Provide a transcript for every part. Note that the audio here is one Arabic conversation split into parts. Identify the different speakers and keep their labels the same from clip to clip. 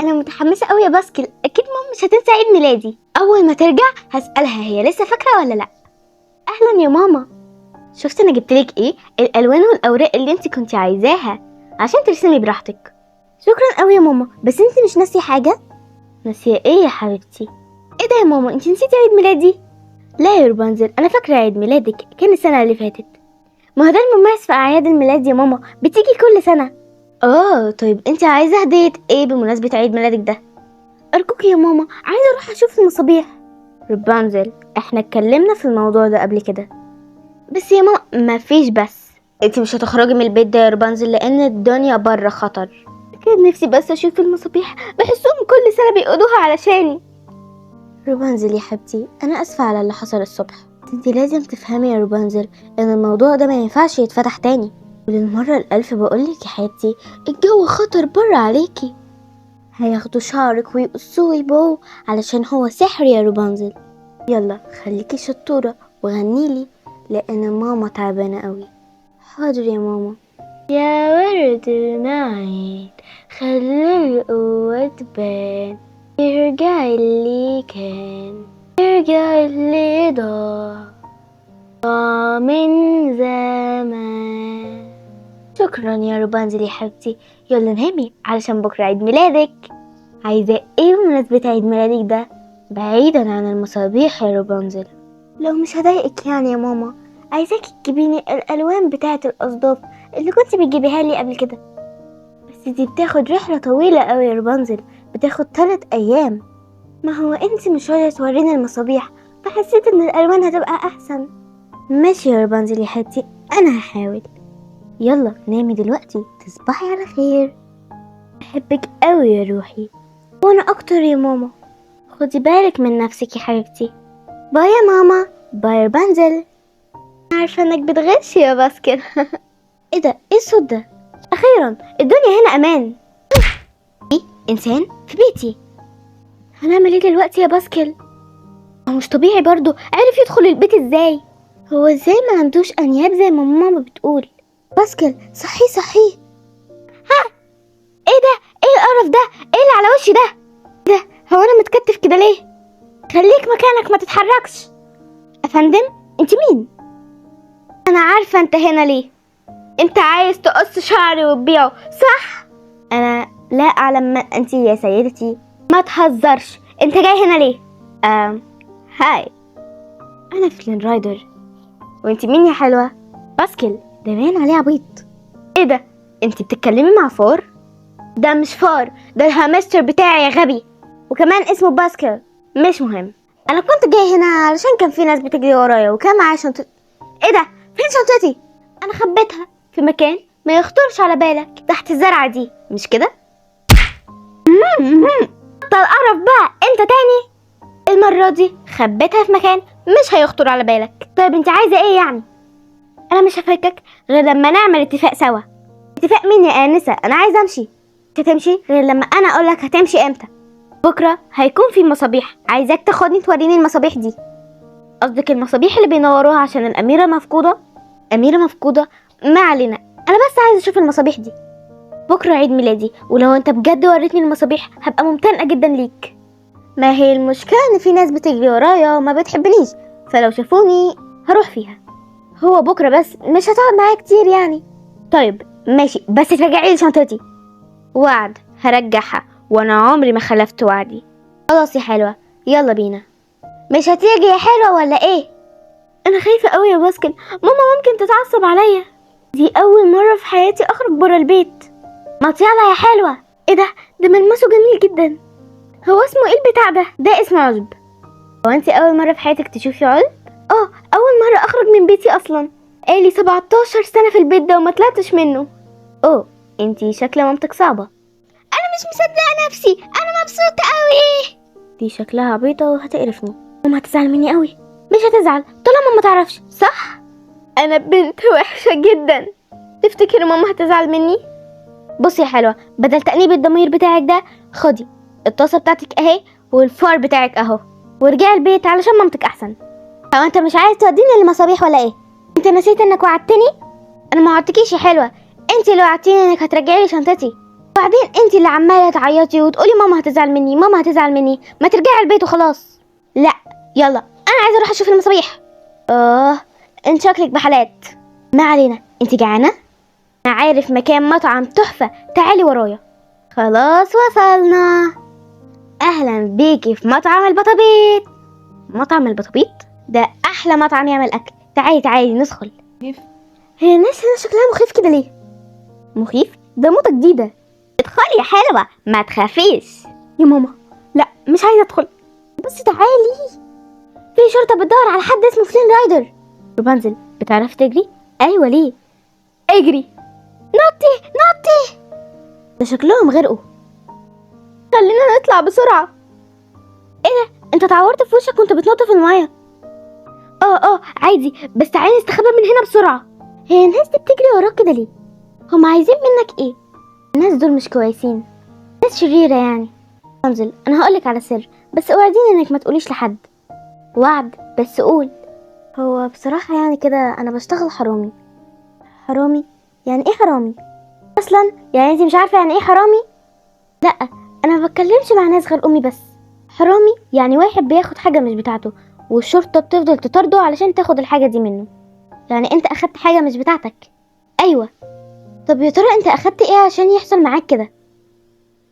Speaker 1: انا متحمسه قوي يا باسكل. اكيد ماما مش هتنسى عيد ميلادي. اول ما ترجع هسالها هي لسه فاكره ولا لا. اهلا يا ماما. شفت انا جبتلك ايه؟ الالوان والاوراق اللي انت كنت عايزاها عشان ترسمي براحتك. شكرا قوي يا ماما. بس انت مش ناسيه حاجه؟ ناسيه ايه يا حبيبتي؟ ايه ده يا ماما، انت نسيتي عيد ميلادي؟ لا يا رابنزل، انا فاكره عيد ميلادك كان السنه اللي فاتت. ما هو ده المميز في اعياد الميلاد يا ماما، بتيجي كل سنه. طيب انت عايزه هديه ايه بمناسبه عيد ميلادك ده؟ ارجوك يا ماما، عايزه اروح اشوف المصابيح. رابنزل، احنا اتكلمنا في الموضوع ده قبل كده. بس يا ماما مفيش بس. انت مش هتخرجي من البيت ده يا رابنزل لان الدنيا بره خطر. كان نفسي بس اشوف المصابيح، بحسهم كل سنه بيقودوها علشاني. رابنزل يا حبيبتي، انا اسفه على اللي حصل الصبح. انت لازم تفهمي يا رابنزل ان الموضوع ده ما ينفعش يتفتح تاني. وللمره الالف بقولك يا حبيبتي، الجو خطر بره عليكي. هياخدوا شعرك ويقصوه ويبوه علشان هو سحر يا رابنزل. يلا خليكي شطوره وغنيلي لان ماما تعبانه قوي. حاضر يا ماما. يا ورد المعين خلي القوة تبان، يرجع اللي كان، يرجع اللي ضاع من زمان. شكرا يا رابنزل يا حبيبتي. يلا نامي علشان بكرة عيد ميلادك. عايزة ايه بمناسبة عيد ميلادك ده بعيدا عن المصابيح يا رابنزل؟ لو مش هضايقك يعني يا ماما، عايزاكي تجيبيني الالوان بتاعة الاصداف اللي كنت بتجيبيها لي قبل كده. بس دي بتاخد رحلة طويلة قوي يا رابنزل، بتاخد 3 ايام. ما هو انت مش راضية توريني المصابيح، فحسيت ان الالوان هتبقى احسن. ماشي يا رابنزل يا حبيبتي، انا هحاول. يلا نامي دلوقتي، تصبحي على خير. بحبك قوي يا روحي. وانا اكتر يا ماما. خدي بالك من نفسك يا حبيبتي. باي يا ماما. باي رابنزل. عارفه انك بتغش يا باسكل. ايه ده؟ ايه الصوت ده؟ اخيرا الدنيا هنا امان. ايه؟ انسان في بيتي. هنعمل ايه دلوقتي يا باسكل؟ هو مش طبيعي برضو، عرف يدخل البيت ازاي؟ هو ازاي ما عندوش انياب زي ما ماما بتقول؟ باسكل صحي. ها؟ ايه ده؟ ايه القرف ده؟ ايه اللي على وشي ده؟ هو انا متكتف كده ليه؟ خليك مكانك ما تتحركش. افندم، انت مين؟ انا عارفه انت هنا ليه. انت عايز تقص شعري وتبيعه صح؟ انا لا اعلم من انت يا سيدتي. ما تهزرش، انت جاي هنا ليه؟ هاي، انا فلين رايدر. وانت مين يا حلوه؟ باسكل، ده باين عليه عبيط. ايه ده؟ انت بتتكلمي مع فار؟ ده مش فار، ده الهامستر بتاعي يا غبي، وكمان اسمه باسكل. مش مهم. انا كنت جاي هنا علشان كان في ناس بتجري ورايا وكان معايا شنطتي. ايه ده؟ فين شنطتي؟ انا خبيتها في مكان ما يخطرش على بالك، تحت الزرعه دي، مش كده؟ بطل قرف بقى انت تاني. المره دي خبيتها في مكان مش هيخطر على بالك. طيب انت عايزه ايه يعني؟ انا مش هفكك غير لما نعمل اتفاق سوا. اتفاق مين يا انسه؟ انا عايزه امشي. مش هتمشي غير لما انا اقولك هتمشي امتى. بكره هيكون في مصابيح، عايزاك تاخدني توريني المصابيح دي. قصدك المصابيح اللي بينوروها عشان الاميره مفقوده؟ اميره مفقوده؟ ما علينا، انا بس عايزه اشوف المصابيح دي. بكره عيد ميلادي، ولو انت بجد وريتني المصابيح هبقى ممتنه جدا ليك. ما هي المشكله ان في ناس بتجري ورايا وما بتحبنيش، فلو شافوني هروح فيها. هو بكره بس، مش هتقعد معايا كتير يعني. طيب ماشي، بس ترجعي لي شنطتي. وعد، هرجعها، وانا عمري ما خلفت وعدي. خلاص يا حلوه، يلا بينا. مش هتيجي يا حلوه ولا ايه؟ انا خايفه قوي يا باسكل، ماما ممكن تتعصب عليا. دي اول مره في حياتي اخرج برا البيت. ما يلا يا حلوه. ايه ده ملمسه جميل جدا. هو اسمه ايه البتاع ده؟ ده اسمه عشب. هو انت اول مره في حياتك تشوفي عشب؟ اول مره اخرج من بيتي اصلا. بقالي 17 سنه في البيت ده وما طلعتش منه. انتي شكل مامتك صعبه. انا مش مصدقه نفسي، انا مبسوطه قوي. دي شكلها عبيطه وهتقرفني. ماما هتزعل مني قوي. مش هتزعل طالما ما تعرفش، صح؟ انا بنت وحشه جدا. تفتكر ماما هتزعل مني؟ بصي يا حلوه، بدل تأنيب الضمير بتاعك ده، خدي الطاسه بتاعتك اهي والفار بتاعك اهو، وارجعي البيت علشان مامتك احسن. هو انت مش عايز توديني للمصابيح ولا ايه؟ انت نسيت انك وعدتني؟ انا ما وعدتكيش يا حلوه، انت اللي وعدتيني انك هترجعي لي شنطتي. وبعدين انت اللي عماله تعيطي وتقولي ماما هتزعل مني، ماما هتزعل مني، ما ترجعي البيت وخلاص. لا يلا انا عايزه اروح اشوف المصابيح. انت شكلك بحالات. ما علينا، انت جعانه؟ انا عارف مكان مطعم تحفه، تعالي ورايا. خلاص وصلنا. اهلا بيكي في مطعم البطابيط. مطعم البطابيط ده احلى مطعم يعمل اكل. تعالي تعالي ندخل. هي الناس هنا شكلها مخيف كده ليه؟ مخيف؟ ده موضة جديدة. ادخلي يا حلوة ما تخافيش. يا ماما لا مش عايزة ادخل. بس تعالي، في شرطة بتدور على حد اسمه فلين رايدر. رابنزل بتعرفي تجري؟ ايوه ليه؟ اجري. نطي نطي. ده شكلهم غرقوا. خلينا نطلع بسرعة. ايه ده؟ انت اتعورت في وشك وانت بتنط في المية. عادي، بس تعالي نستخبى من هنا بسرعة. هي الناس دي بتجري وراك كده ليه؟ هم عايزين منك ايه؟ الناس دول مش كويسين، ناس شريرة يعني. رابنزل انا هقولك على سر، بس اوعديني انك ما تقوليش لحد. وعد، بس قول. هو بصراحة يعني كده انا بشتغل حرامي. حرامي؟ يعني ايه حرامي؟ اصلا يعني انتي مش عارفة يعني ايه حرامي؟ لا انا ما بتكلمش مع ناس غير امي بس. حرامي يعني واحد بياخد حاجة مش بتاعته والشرطة بتفضل تطارده علشان تاخد الحاجة دي منه. يعني انت اخدت حاجة مش بتاعتك. ايوه. طب يا ترى انت اخدت ايه عشان يحصل معاك كده؟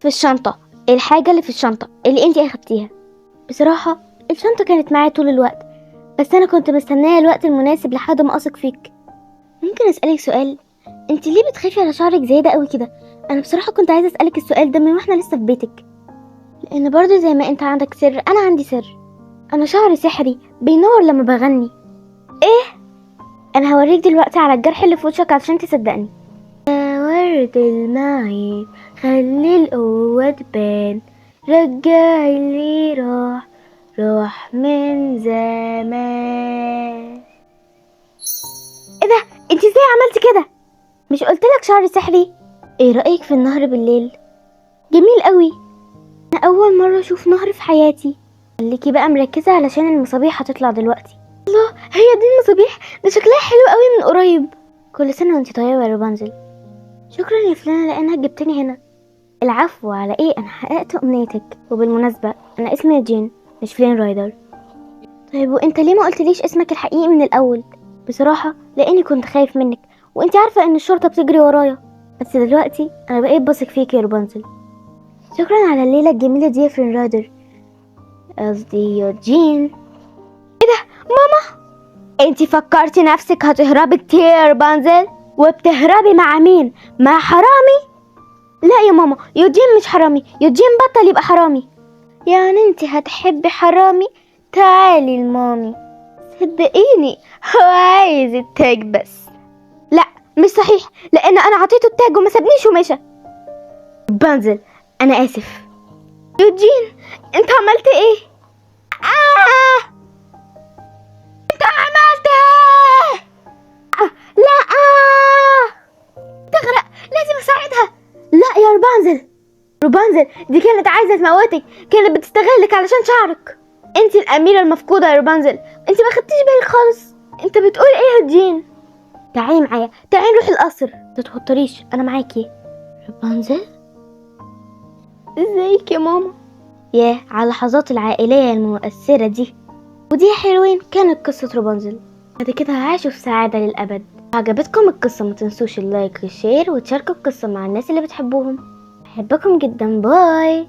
Speaker 1: في الشنطة. الحاجة اللي في الشنطة اللي انت اخدتيها. بصراحة الشنطة كانت معايا طول الوقت، بس انا كنت مستنية الوقت المناسب لحد ما اثق فيك. ممكن اسألك سؤال؟ انت ليه بتخافي على شعرك زيادة قوي كده؟ انا بصراحة كنت عايزة اسألك السؤال ده من واحنا لسه في بيتك، لان برضه زي ما انت عندك سر انا عندي سر. انا شعري سحري بينور لما بغني. ايه؟ انا هوريك دلوقتي على الجرح اللي في وشك عشان تصدقني. يا ورد المعين خلي القوة تبان، رجع اللي راح من زمان. ايه ده؟ انت ازاي عملتي كده؟ مش قلتلك شعري سحري؟ ايه رأيك في النهر بالليل؟ جميل قوي. انا اول مرة اشوف نهر في حياتي. خليكي بقى مركزة علشان المصابيح هتطلع دلوقتي. الله، هي دي المصابيح؟ ده شكلها حلو قوي من قريب. كل سنة وانت طيبة يا رابنزل. شكرا يا فلانة لانك جبتني هنا. العفو، على ايه؟ انا حققت امنيتك. وبالمناسبة انا اسمي جين مش فلين رايدر. طيب وانت ليه ما قلتليش اسمك الحقيقي من الاول؟ بصراحة لاني كنت خايف منك، وانت عارفة ان الشرطة بتجري ورايا، بس دلوقتي انا بقيت بثق فيك يا رابنزل. شكرا على الليلة الجميلة دي يا فلين رايدر، قصدي يا جين. ايه ده؟ ماما، انتي فكرتي نفسك هتهربي كتير يا رابنزل؟ وبتهربي مع مين؟ مع حرامي؟ لا يا ماما، يوجين مش حرامي، يوجين بطل يبقى حرامي. يعني انتي هتحبي حرامي؟ تعالي لمامي. صدقيني هو عايز التاج بس. لا مش صحيح، لان انا عطيته التاج وما سابنيش ومشى. رابنزل انا اسف. يوجين انت عملت ايه؟ انت عملت ايه؟ لا تغرق، لازم اساعدها. لا يا رابنزل، رابنزل دي كانت عايزه تموتك، كانت بتستغلك علشان شعرك. انت الاميره المفقوده يا رابنزل، انت ما خدتيش بالك خالص. انت بتقول ايه يا جين؟ تعالي معايا، تعالي نروح القصر. ما تتوتريش انا معاكي. رابنزل ازيك يا ماما؟ ياه على اللحظات العائليه المؤثره دي. ودي يا حلوين كانت قصه رابنزل. بعد كده هعيشوا في سعاده للابد. عجبتكم القصه ما تنسوش اللايك والشير وتشاركوا القصه مع الناس اللي بتحبوهم. بحبكم جدا، باي.